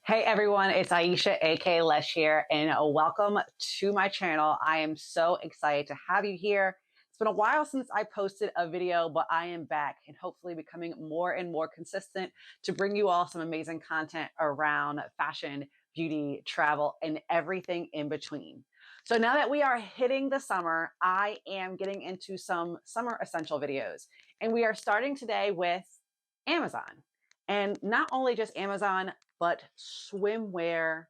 Hey everyone, it's Aisha, aka Lesh here, and welcome to my channel. I am so excited to have you here. It's been a while since I posted a video, but I am back and hopefully becoming more and more consistent to bring you all some amazing content around fashion, beauty, travel, and everything in between. So now that we are hitting the summer, I am getting into some summer essential videos, and we are starting today with Amazon. And not only just Amazon, but swimwear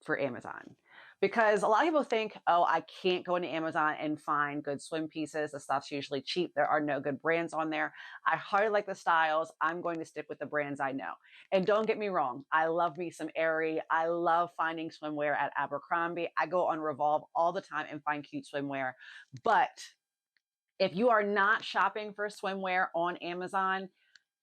for Amazon. Because a lot of people think, oh, I can't go into Amazon and find good swim pieces. The stuff's usually cheap. There are no good brands on there. I hardly like the styles. I'm going to stick with the brands I know. And don't get me wrong, I love me some Aerie. I love finding swimwear at Abercrombie. I go on Revolve all the time and find cute swimwear. But if you are not shopping for swimwear on Amazon,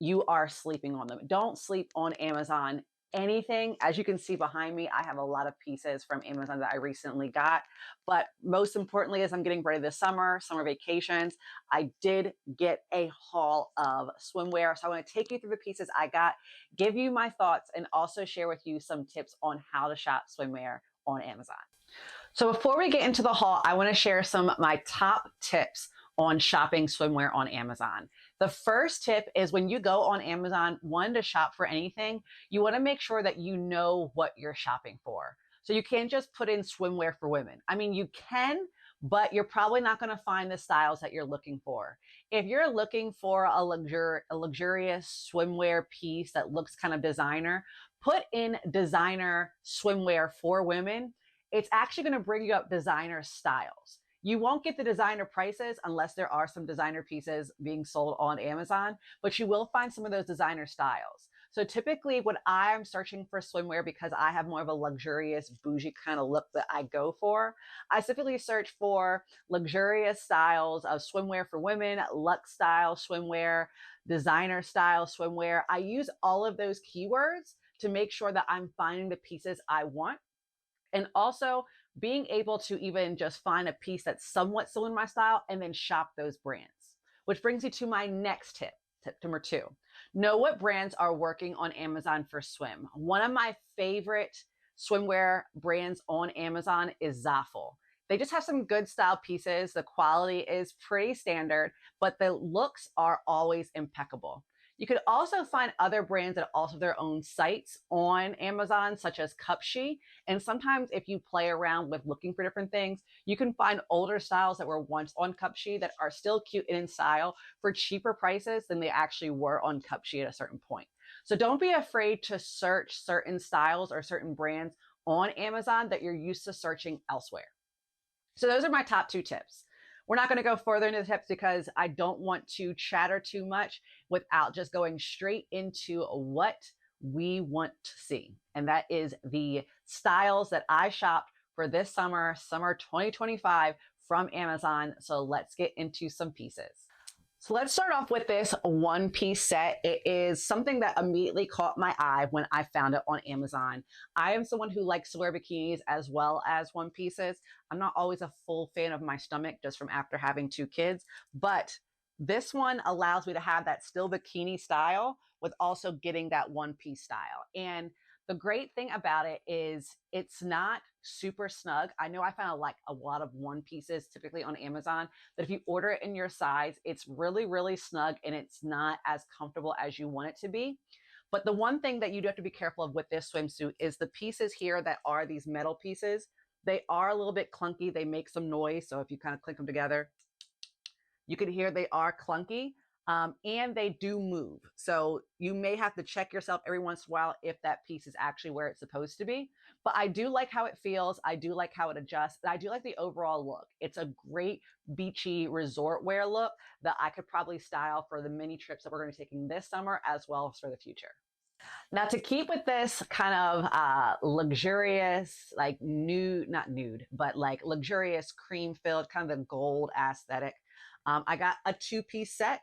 you are sleeping on them. Don't sleep on Amazon. Anything, as you can see behind me, I have a lot of pieces from Amazon that I recently got. But most importantly, as I'm getting ready this summer vacations, I did get a haul of swimwear. So I want to take you through the pieces I got, give you my thoughts, and also share with you some tips on how to shop swimwear on Amazon. So before we get into the haul, I want to share some of my top tips on shopping swimwear on Amazon. The first tip is when you go on Amazon, one, to shop for anything, you want to make sure that you know what you're shopping for. So you can't just put in swimwear for women. I mean, you can, but you're probably not going to find the styles that you're looking for. If you're looking for a luxurious swimwear piece that looks kind of designer, put in designer swimwear for women. It's actually going to bring you up designer styles. You won't get the designer prices unless there are some designer pieces being sold on Amazon, but you will find some of those designer styles. So typically when I'm searching for swimwear, because I have more of a luxurious bougie kind of look that I go for, I typically search for luxurious styles of swimwear for women, luxe style swimwear, designer style swimwear. I use all of those keywords to make sure that I'm finding the pieces I want. And also being able to even just find a piece that's somewhat similar to my style and then shop those brands. Which brings me to my next tip, tip number 2. Know what brands are working on Amazon for swim. One of my favorite swimwear brands on Amazon is Zaful. They just have some good style pieces. The quality is pretty standard, but the looks are always impeccable. You could also find other brands that also have their own sites on Amazon, such as Cupshe. And sometimes if you play around with looking for different things, you can find older styles that were once on Cupshe that are still cute and in style for cheaper prices than they actually were on Cupshe at a certain point. So don't be afraid to search certain styles or certain brands on Amazon that you're used to searching elsewhere. So those are my top 2 tips. We're not going to go further into the tips because I don't want to chatter too much without just going straight into what we want to see. And that is the styles that I shopped for this summer 2025 from Amazon. So let's get into some pieces. So let's start off with this one piece set. It is something that immediately caught my eye when I found it on Amazon. I am someone who likes to wear bikinis as well as one pieces. I'm not always a full fan of my stomach just from after having 2 kids, but this one allows me to have that still bikini style with also getting that one piece style. And the great thing about it is it's not super snug. I know I found like a lot of one pieces typically on Amazon that if you order it in your size, it's really, really snug and it's not as comfortable as you want it to be. But the one thing that you do have to be careful of with this swimsuit is the pieces here that are these metal pieces. They are a little bit clunky. They make some noise. So if you kind of click them together, you can hear they are clunky. And they do move. So you may have to check yourself every once in a while if that piece is actually where it's supposed to be. But I do like how it feels. I do like how it adjusts. I do like the overall look. It's a great beachy resort wear look that I could probably style for the many trips that we're going to be taking this summer as well as for the future. Now, to keep with this kind of luxurious, like nude, not nude, but like luxurious cream filled, kind of the gold aesthetic, I got a 2-piece set.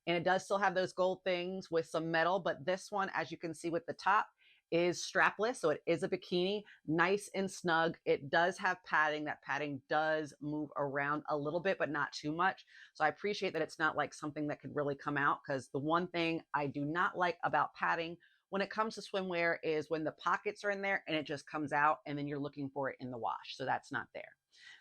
And it does still have those gold things with some metal, but this one, as you can see with the top, is strapless. So it is a bikini, nice and snug. It does have padding. That padding does move around a little bit, but not too much. So I appreciate that it's not like something that could really come out, because the one thing I do not like about padding when it comes to swimwear is when the pockets are in there and it just comes out and then you're looking for it in the wash. So that's not there.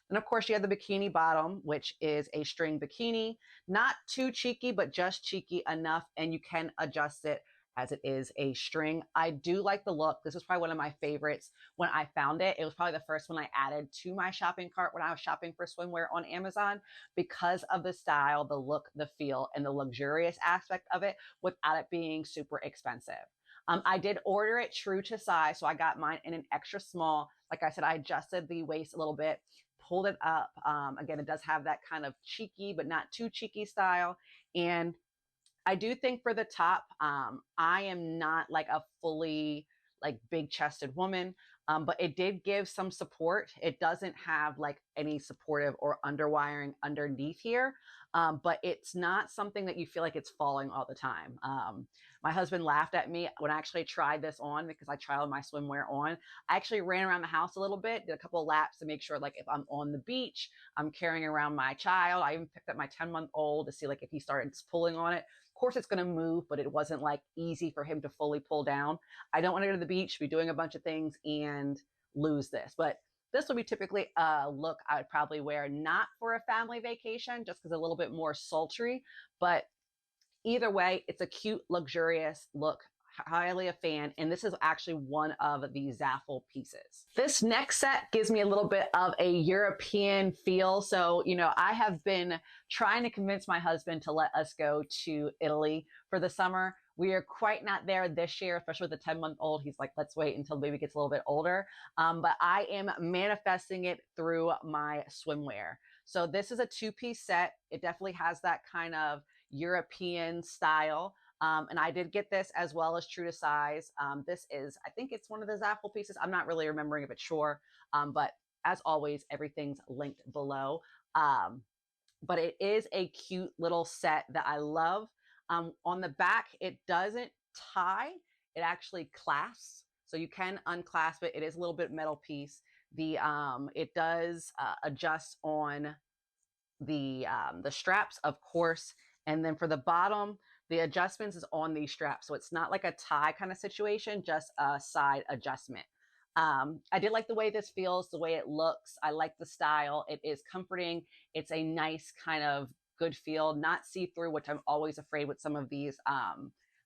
And of course, you have the bikini bottom, which is a string bikini, not too cheeky, but just cheeky enough, and you can adjust it as it is a string. I do like the look. This was probably one of my favorites when I found it. It was probably the first one I added to my shopping cart when I was shopping for swimwear on Amazon because of the style, the look, the feel, and the luxurious aspect of it without it being super expensive. I did order it true to size, so I got mine in an extra small. Like I said, I adjusted the waist a little bit, pulled it up. Again, it does have that kind of cheeky, but not too cheeky style. And I do think for the top, I am not like a fully like big chested woman, but it did give some support. It doesn't have like any supportive or underwiring underneath here, but it's not something that you feel like it's falling all the time. My husband laughed at me when I actually tried this on because I tried my swimwear on. I actually ran around the house a little bit, did a couple of laps to make sure like if I'm on the beach, I'm carrying around my child. I even picked up my 10-month-old to see like if he started pulling on it. Of course, it's going to move, but it wasn't like easy for him to fully pull down. I don't want to go to the beach, be doing a bunch of things and lose this. But this would be typically a look I would probably wear not for a family vacation, just because a little bit more sultry. But either way, it's a cute, luxurious look. Highly a fan, and this is actually one of the Zaful pieces. This next set gives me a little bit of a European feel. So, I have been trying to convince my husband to let us go to Italy for the summer. We are quite not there this year, especially with the 10-month-old. He's like, let's wait until the baby gets a little bit older. But I am manifesting it through my swimwear. So this is a two-piece set. It definitely has that kind of European style. And I did get this as well as true to size. This is, I think it's one of the Zaful pieces. I'm not really remembering if it's sure. But as always, everything's linked below. But it is a cute little set that I love. On the back, it doesn't tie. It actually clasps. So you can unclasp it. It is a little bit metal piece. It does adjust on the straps, of course. And then for the bottom, the adjustments is on these straps. So it's not like a tie kind of situation, just a side adjustment. I did like the way this feels, the way it looks. I like the style. It is comforting. It's a nice kind of good feel, not see-through, which I'm always afraid with some of these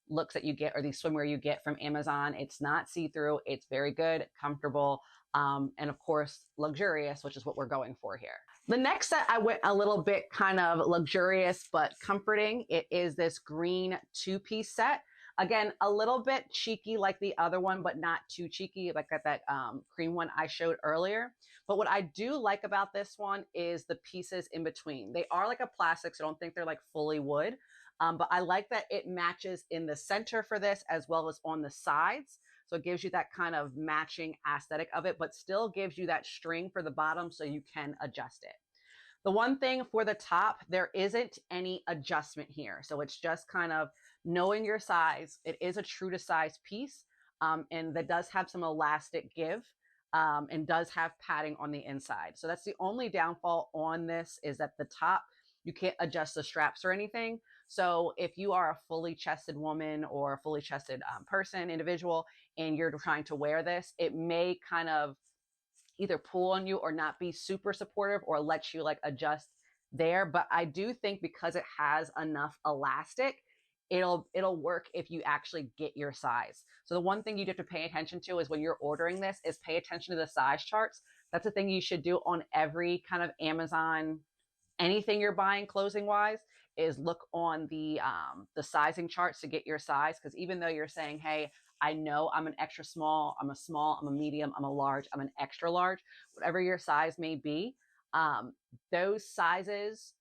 looks that you get or these swimwear you get from Amazon. It's not see-through. It's very good, comfortable, and of course, luxurious, which is what we're going for here. The next set, I went a little bit kind of luxurious, but comforting. It is this green two-piece set. Again, a little bit cheeky like the other one, but not too cheeky like that cream one I showed earlier. But what I do like about this one is the pieces in between. They are like a plastic, so I don't think they're like fully wood. But I like that it matches in the center for this as well as on the sides. So it gives you that kind of matching aesthetic of it, but still gives you that string for the bottom so you can adjust it. The one thing for the top, there isn't any adjustment here. So it's just kind of knowing your size. It is a true to size piece, and that does have some elastic give, and does have padding on the inside. So that's the only downfall on this, is that the top, you can't adjust the straps or anything. So if you are a fully chested woman or a fully chested person, individual, and you're trying to wear this, it may kind of either pull on you or not be super supportive or let you like adjust there. But I do think because it has enough elastic, it'll work if you actually get your size. So the one thing you have to pay attention to is when you're ordering this is pay attention to the size charts. That's a thing you should do on every kind of Amazon, anything you're buying clothing wise, is look on the sizing charts to get your size. Because even though you're saying, hey, I know I'm an extra small, I'm a medium, I'm a large, I'm an extra large, whatever your size may be, those sizes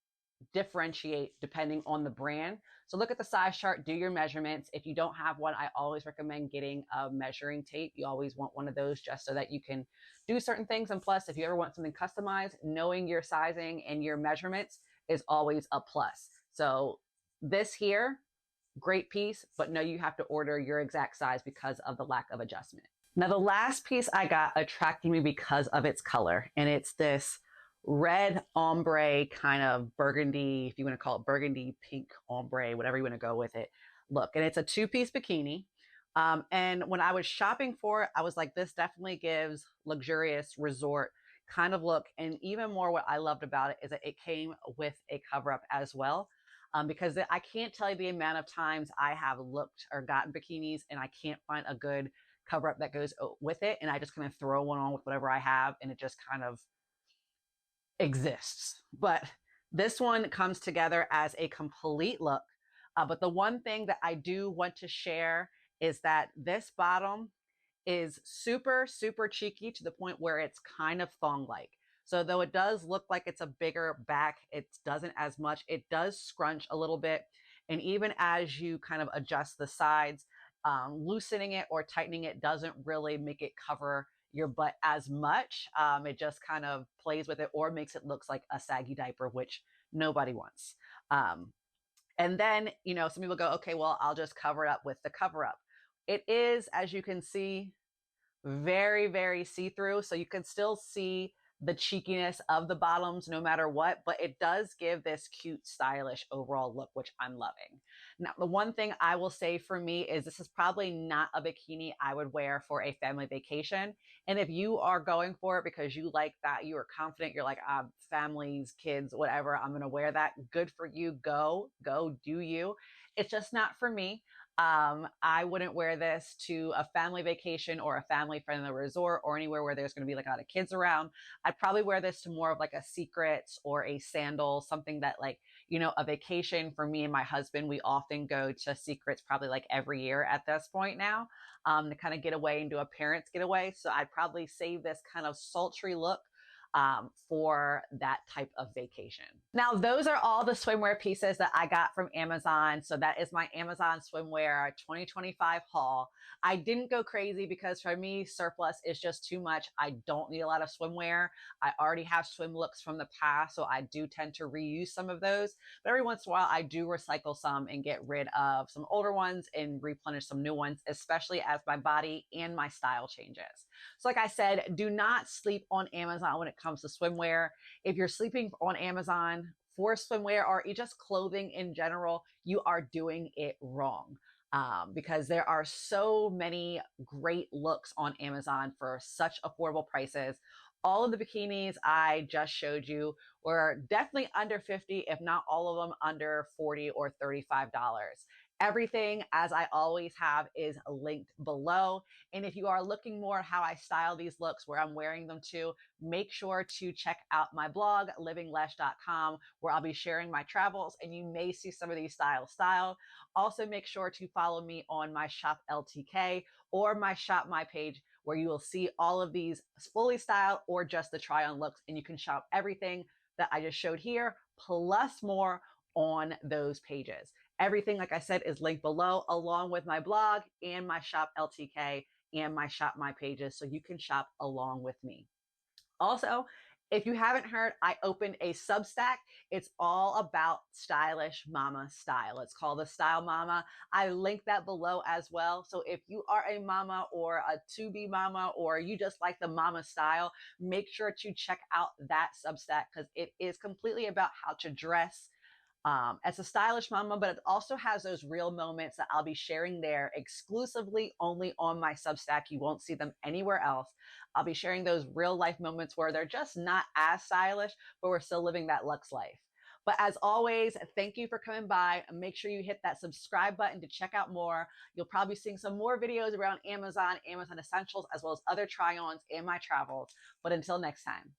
differentiate depending on the brand. So look at the size chart, do your measurements. If you don't have one, I always recommend getting a measuring tape. You always want one of those just so that you can do certain things. And plus, if you ever want something customized, knowing your sizing and your measurements is always a plus. So this here, great piece, but no, you have to order your exact size because of the lack of adjustment. Now, the last piece I got attracted me because of its color, and it's this red ombre kind of burgundy, if you want to call it burgundy, pink ombre, whatever you want to go with it, look. And it's a two-piece bikini. And when I was shopping for it, I was like, this definitely gives luxurious resort kind of look. And even more, what I loved about it is that it came with a cover up as well. Because I can't tell you the amount of times I have looked or gotten bikinis and I can't find a good cover up that goes with it. And I just kind of throw one on with whatever I have and it just kind of exists. But this one comes together as a complete look. But the one thing that I do want to share is that this bottom is super, super cheeky to the point where it's kind of thong-like. So though it does look like it's a bigger back, it doesn't as much. It does scrunch a little bit. And even as you kind of adjust the sides, loosening it or tightening it doesn't really make it cover your butt as much. It just kind of plays with it or makes it look like a saggy diaper, which nobody wants. And then, some people go, okay, well, I'll just cover it up with the cover up. It is, as you can see, very, very see-through. So you can still see the cheekiness of the bottoms no matter what, but it does give this cute, stylish overall look, which I'm loving. Now, the one thing I will say for me is this is probably not a bikini I would wear for a family vacation. And if you are going for it because you like that, you are confident, you're like, families, kids, whatever, I'm going to wear that. Good for you. Go, do you. It's just not for me. I wouldn't wear this to a family vacation or a family friendly resort or anywhere where there's going to be like a lot of kids around. I'd probably wear this to more of like a Secrets or a sandal, something that like, a vacation for me and my husband. We often go to Secrets probably like every year at this point now, to kind of get away and do a parents getaway. So I'd probably save this kind of sultry look for that type of vacation. Now, those are all the swimwear pieces that I got from Amazon. So that is my Amazon Swimwear 2025 haul. I didn't go crazy because for me, surplus is just too much. I don't need a lot of swimwear. I already have swim looks from the past, so I do tend to reuse some of those. But every once in a while, I do recycle some and get rid of some older ones and replenish some new ones, especially as my body and my style changes. So like I said, do not sleep on Amazon when it comes to swimwear. If you're sleeping on Amazon for swimwear or just clothing in general, you are doing it wrong. Because there are so many great looks on Amazon for such affordable prices. All of the bikinis I just showed you were definitely under 50, if not all of them under 40 or $35. Everything, as I always have, is linked below. And if you are looking more at how I style these looks, where I'm wearing them to, make sure to check out my blog, livinglesh.com, where I'll be sharing my travels and you may see some of these styles styled. Also, make sure to follow me on my Shop LTK or my Shop My page, where you will see all of these fully styled or just the try on looks. And you can shop everything that I just showed here, plus more on those pages. Everything, like I said, is linked below, along with my blog and my Shop LTK and my Shop My pages, so you can shop along with me. Also, if you haven't heard, I opened a Substack. It's all about stylish mama style. It's called the Style Mama. I link that below as well. So if you are a mama or a to-be mama, or you just like the mama style, make sure to check out that Substack because it is completely about how to dress as a stylish mama, but it also has those real moments that I'll be sharing there exclusively only on my Substack. You won't see them anywhere else. I'll be sharing those real life moments where they're just not as stylish, but we're still living that luxe life. But as always, thank you for coming by. Make sure you hit that subscribe button to check out more. You'll probably be seeing some more videos around Amazon, Amazon Essentials, as well as other try-ons and my travels. But until next time.